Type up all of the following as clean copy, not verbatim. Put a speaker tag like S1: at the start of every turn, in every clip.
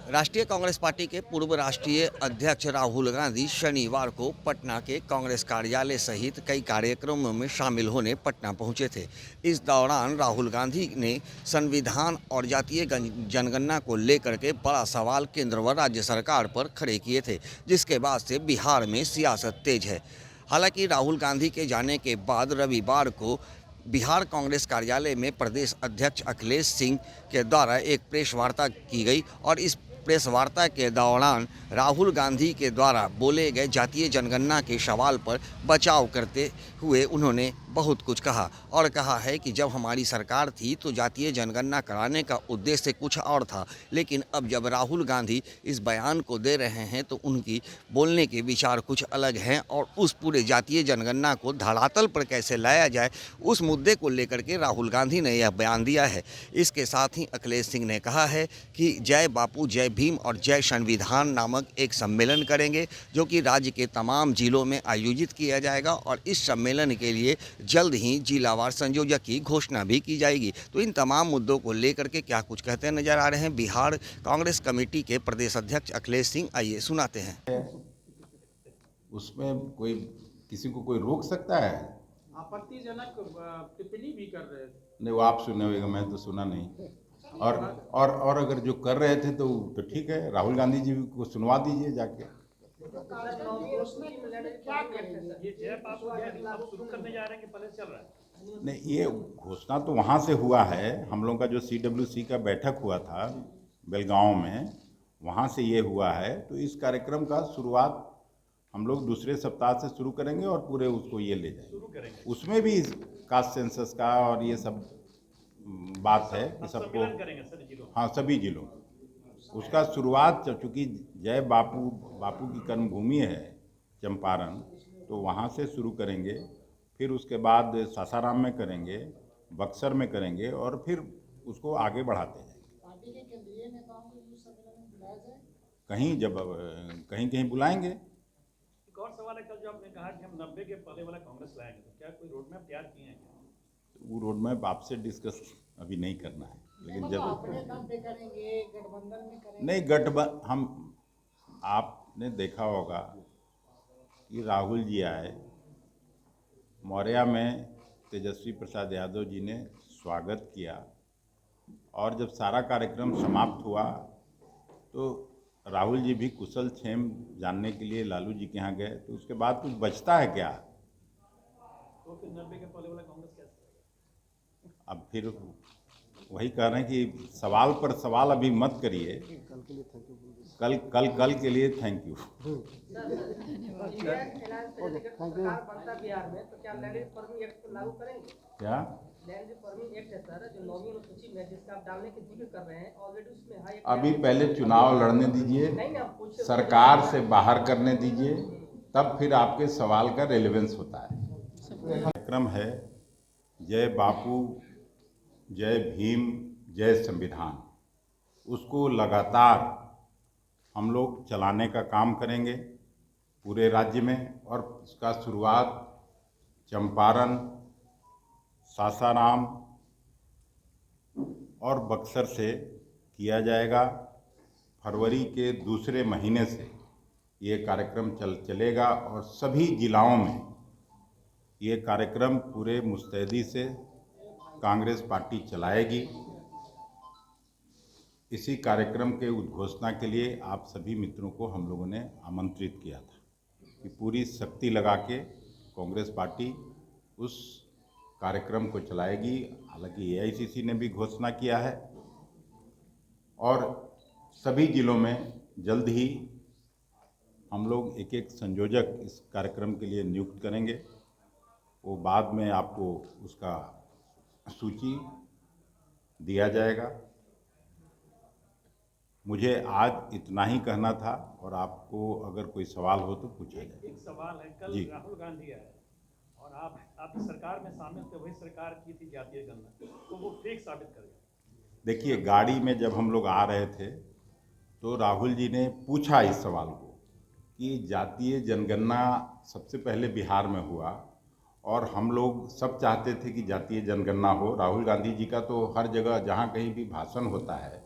S1: राष्ट्रीय कांग्रेस पार्टी के पूर्व राष्ट्रीय अध्यक्ष राहुल गांधी शनिवार को पटना के कांग्रेस कार्यालय सहित कई कार्यक्रमों में शामिल होने पटना पहुंचे थे। इस दौरान राहुल गांधी ने संविधान और जातीय जनगणना को लेकर के बड़ा सवाल केंद्र व राज्य सरकार पर खड़े किए थे, जिसके बाद से बिहार में सियासत तेज है। हालांकि राहुल गांधी के जाने के बाद रविवार को बिहार कांग्रेस कार्यालय में प्रदेश अध्यक्ष अखिलेश सिंह के द्वारा एक प्रेस वार्ता की गई और इस प्रेस वार्ता के दौरान राहुल गांधी के द्वारा बोले गए जातीय जनगणना के सवाल पर बचाव करते हुए उन्होंने बहुत कुछ कहा और कहा है कि जब हमारी सरकार थी तो जातीय जनगणना कराने का उद्देश्य कुछ और था, लेकिन अब जब राहुल गांधी इस बयान को दे रहे हैं तो उनकी बोलने के विचार कुछ अलग हैं और उस पूरे जातीय जनगणना को धरातल पर कैसे लाया जाए उस मुद्दे को लेकर के राहुल गांधी ने यह बयान दिया है। इसके साथ ही अखिलेश सिंह ने कहा है कि जय बापू जय भीम और जय संविधान नामक एक सम्मेलन करेंगे, जो कि राज्य के तमाम जिलों में आयोजित किया जाएगा और इस सम्मेलन के लिए जल्द ही जिलावार संयोजक की घोषणा भी की जाएगी। तो इन तमाम मुद्दों को लेकर के क्या कुछ कहते नजर आ रहे हैं बिहार कांग्रेस कमेटी के प्रदेश अध्यक्ष अखिलेश सिंह, आइए सुनाते हैं।
S2: उसमें कोई किसी को कोई रोक सकता है?
S3: आपत्तिजनक टिप्पणी भी कर रहे थे।
S2: नहीं, वो आप सुने होगा, मैं तो सुना नहीं। और अगर जो कर रहे थे तो ठीक है, राहुल गांधी जी को सुनवा दीजिए जाके।
S3: ये जय बापू जय भीम अब शुरू करने जा रहे हैं कि पहले चल रहा है?
S2: नहीं, ये घोषणा तो वहाँ से हुआ है। हम लोगों का जो CWC का बैठक हुआ था बेलगांव में, वहाँ से ये हुआ है। तो इस कार्यक्रम का शुरुआत हम लोग दूसरे सप्ताह से शुरू करेंगे और पूरे उसको ये ले जाएंगे। उसमें भी कास्ट सेंसस का और ये सब बात है कि सबको, हाँ, सभी जिलों उसका शुरुआत, चूँकि जय बापू की कर्मभूमि है चंपारण, तो वहाँ से शुरू करेंगे। फिर उसके बाद सासाराम में करेंगे, बक्सर में करेंगे और फिर उसको आगे बढ़ाते जाएंगे।
S4: पार्टी के केंद्रीय नेताओं को इस सम्मेलन में बुलाया जाए?
S2: कहीं कहीं बुलाएंगे।
S3: एक और सवाल है, कल जो आपने कहा कि हम 90 के पहले वाला कांग्रेस लाएंगे, तो क्या कोई रोड मैप तैयार किए हैं क्या?
S2: वो रोड मैप आपसे डिस्कस अभी नहीं करना है, लेकिन जब
S4: अपने दम पे करेंगे, गठबंधन में करेंगे?
S2: नहीं, हम आपने देखा होगा कि राहुल जी आए, मौर्या में तेजस्वी प्रसाद यादव जी ने स्वागत किया और जब सारा कार्यक्रम समाप्त हुआ तो राहुल जी भी कुशल क्षेम जानने के लिए लालू जी के यहाँ गए। तो उसके बाद कुछ बचता है क्या?
S3: तो फिर 90 के पहले वाला कांग्रेस कैसे रहेगा?
S2: अब फिर वही कह रहे हैं कि सवाल पर सवाल अभी मत करिए। कल के लिए थैंक यू। क्या अभी पहले चुनाव लड़ने दीजिए, सरकार से बाहर करने दीजिए, तब फिर आपके सवाल का रेलेवेंस होता है। कार्यक्रम है जय बापू जय भीम जय संविधान, उसको लगातार हम लोग चलाने का काम करेंगे पूरे राज्य में। और उसका शुरुआत चंपारण, सासाराम और बक्सर से किया जाएगा। फरवरी के दूसरे महीने से ये कार्यक्रम चलेगा और सभी जिलों में ये कार्यक्रम पूरे मुस्तैदी से कांग्रेस पार्टी चलाएगी। इसी कार्यक्रम के उद्घोषणा के लिए आप सभी मित्रों को हम लोगों ने आमंत्रित किया था कि पूरी शक्ति लगा के कांग्रेस पार्टी उस कार्यक्रम को चलाएगी। हालांकि AICC ने भी घोषणा किया है और सभी जिलों में जल्द ही हम लोग एक एक संयोजक इस कार्यक्रम के लिए नियुक्त करेंगे। वो बाद में आपको उसका सूची दिया जाएगा। मुझे आज इतना ही कहना था और आपको अगर कोई सवाल हो तो पूछा जाए।
S3: एक सवाल है, कल राहुल गांधी आए और आपकी सरकार में शामिल थे, वही सरकार की थी जातीय गणना, तो वो फेक साबित कर गया।
S2: देखिए, गाड़ी में जब हम लोग आ रहे थे तो राहुल जी ने पूछा इस सवाल को कि जातीय जनगणना सबसे पहले बिहार में हुआ और हम लोग सब चाहते थे कि जातीय जनगणना हो। राहुल गांधी जी का तो हर जगह जहाँ कहीं भी भाषण होता है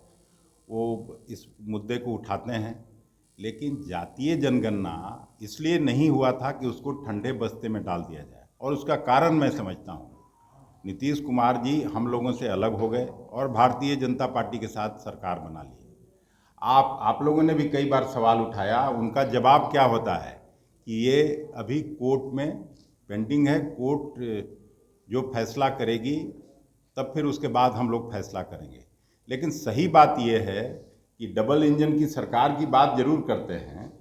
S2: वो इस मुद्दे को उठाते हैं, लेकिन जातीय जनगणना इसलिए नहीं हुआ था कि उसको ठंडे बस्ते में डाल दिया जाए, और उसका कारण मैं समझता हूँ। नीतीश कुमार जी हम लोगों से अलग हो गए और भारतीय जनता पार्टी के साथ सरकार बना ली। आप लोगों ने भी कई बार सवाल उठाया, उनका जवाब क्या होता है कि ये अभी कोर्ट में पेंडिंग है, कोर्ट जो फैसला करेगी तब फिर उसके बाद हम लोग फैसला करेंगे। लेकिन सही बात यह है कि डबल इंजन की सरकार की बात जरूर करते हैं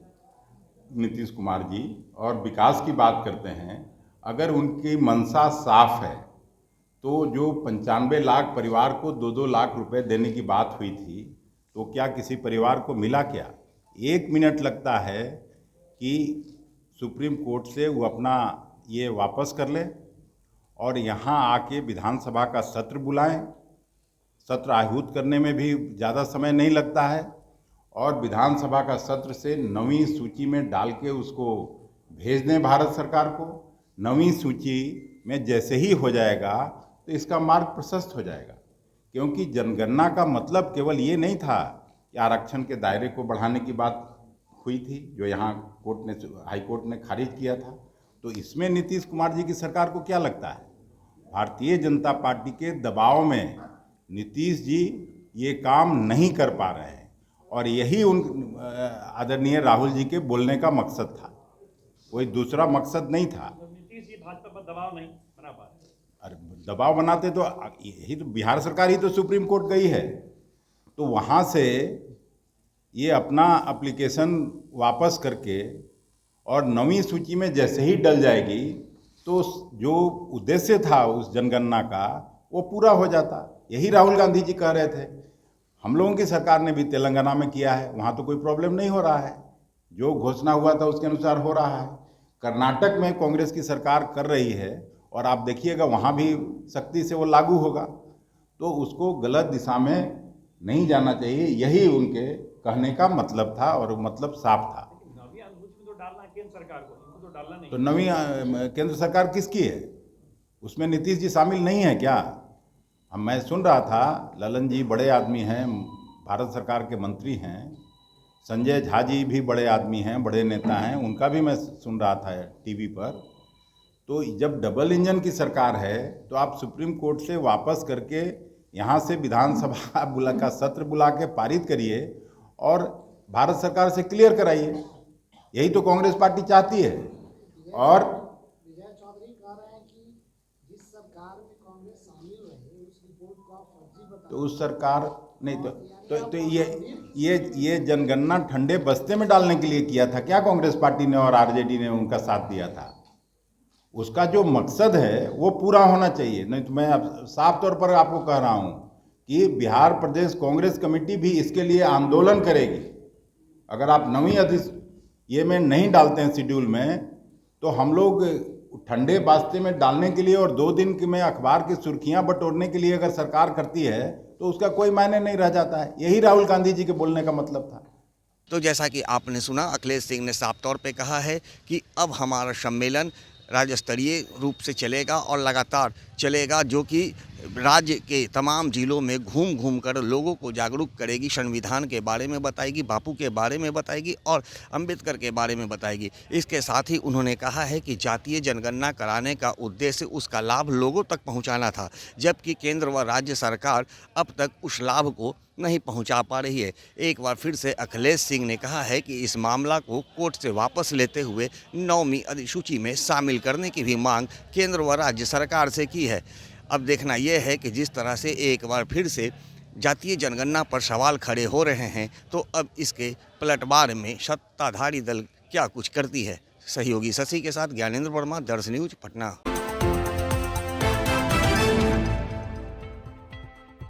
S2: नीतीश कुमार जी और विकास की बात करते हैं। अगर उनकी मंशा साफ है तो जो 95 लाख परिवार को 2-2 लाख रुपए देने की बात हुई थी, तो क्या किसी परिवार को मिला क्या? 1 मिनट लगता है कि सुप्रीम कोर्ट से वो अपना ये वापस कर ले और यहाँ आके विधानसभा का सत्र बुलाएं। सत्र आहूत करने में भी ज़्यादा समय नहीं लगता है और विधानसभा का सत्र से 9वीं सूची में डाल के उसको भेज दें भारत सरकार को। 9वीं सूची में जैसे ही हो जाएगा तो इसका मार्ग प्रशस्त हो जाएगा, क्योंकि जनगणना का मतलब केवल ये नहीं था कि आरक्षण के दायरे को बढ़ाने की बात हुई थी, जो यहाँ हाई कोर्ट ने खारिज किया था। तो इसमें नीतीश कुमार जी की सरकार को क्या लगता है? भारतीय जनता पार्टी के दबाव में नीतीश जी ये काम नहीं कर पा रहे हैं और यही उन आदरणीय राहुल जी के बोलने का मकसद था, कोई दूसरा मकसद नहीं था।
S3: नीतीश जी भाजपा पर दबाव नहीं बना पा रहे।
S2: अरे दबाव बनाते तो यही तो बिहार सरकार ही तो सुप्रीम कोर्ट गई है, तो वहाँ से ये अपना एप्लीकेशन वापस करके और 9वीं सूची में जैसे ही डल जाएगी तो जो उद्देश्य था उस जनगणना का वो पूरा हो जाता। यही राहुल गांधी जी कह रहे थे। हम लोगों की सरकार ने भी तेलंगाना में किया है, वहाँ तो कोई प्रॉब्लम नहीं हो रहा है, जो घोषणा हुआ था उसके अनुसार हो रहा है। कर्नाटक में कांग्रेस की सरकार कर रही है और आप देखिएगा वहाँ भी सख्ती से वो लागू होगा। तो उसको गलत दिशा में नहीं जाना चाहिए, यही उनके कहने का मतलब था और मतलब साफ था।
S3: नवीं अनुसूची में तो डालना केंद्र सरकार को, इनको तो डालना नहीं।
S2: तो नवीं केंद्र सरकार किसकी है? उसमें नीतीश जी शामिल नहीं है क्या? मैं सुन रहा था, ललन जी बड़े आदमी हैं, भारत सरकार के मंत्री हैं, संजय झा जी भी बड़े आदमी हैं, बड़े नेता हैं, उनका भी मैं सुन रहा था टीवी पर। तो जब डबल इंजन की सरकार है तो आप सुप्रीम कोर्ट से वापस करके यहाँ से विधानसभा का सत्र बुला के पारित करिए और भारत सरकार से क्लियर कराइए। यही तो कांग्रेस पार्टी चाहती है। और
S4: विजय चौधरी कह रहे हैं कि जिस सरकार में कांग्रेस शामिल रही उस रिपोर्ट को आप फर्जी बता।
S2: तो उस सरकार नहीं तो ये जनगणना ठंडे बस्ते में डालने के लिए किया था क्या कांग्रेस पार्टी ने और आरजेडी ने उनका साथ दिया था? उसका जो मकसद है वो पूरा होना चाहिए। नहीं तो मैं अब साफ तौर पर आपको कह रहा हूँ कि बिहार प्रदेश कांग्रेस कमेटी भी इसके लिए आंदोलन करेगी। अगर आप 9वीं ये में नहीं डालते हैं शेड्यूल में, तो हम लोग ठंडे बास्ते में डालने के लिए और 2 दिन में अखबार की सुर्खियां बटोरने के लिए अगर सरकार करती है तो उसका कोई मायने नहीं रह जाता है। यही राहुल गांधी जी के बोलने का मतलब था।
S1: तो जैसा कि आपने सुना, अखिलेश सिंह ने साफ तौर पे कहा है कि अब हमारा सम्मेलन राज्य स्तरीय रूप से चलेगा और लगातार चलेगा, जो कि राज्य के तमाम जिलों में घूम घूम कर लोगों को जागरूक करेगी, संविधान के बारे में बताएगी, बापू के बारे में बताएगी और अंबेडकर के बारे में बताएगी। इसके साथ ही उन्होंने कहा है कि जातीय जनगणना कराने का उद्देश्य उसका लाभ लोगों तक पहुंचाना था, जबकि केंद्र व राज्य सरकार अब तक उस लाभ को नहीं पहुंचा पा रही है। एक बार फिर से अखिलेश सिंह ने कहा है कि इस मामला को कोर्ट से वापस लेते हुए 9वीं अधिसूची में शामिल करने की भी मांग केंद्र व राज्य सरकार से की है। अब देखना यह है कि जिस तरह से एक बार फिर से जातीय जनगणना पर सवाल खड़े हो रहे हैं, तो अब इसके पलटवार में सत्ताधारी दल क्या कुछ करती है। सहयोगी शशि के साथ ज्ञानेंद्र वर्मा, दर्श न्यूज, पटना।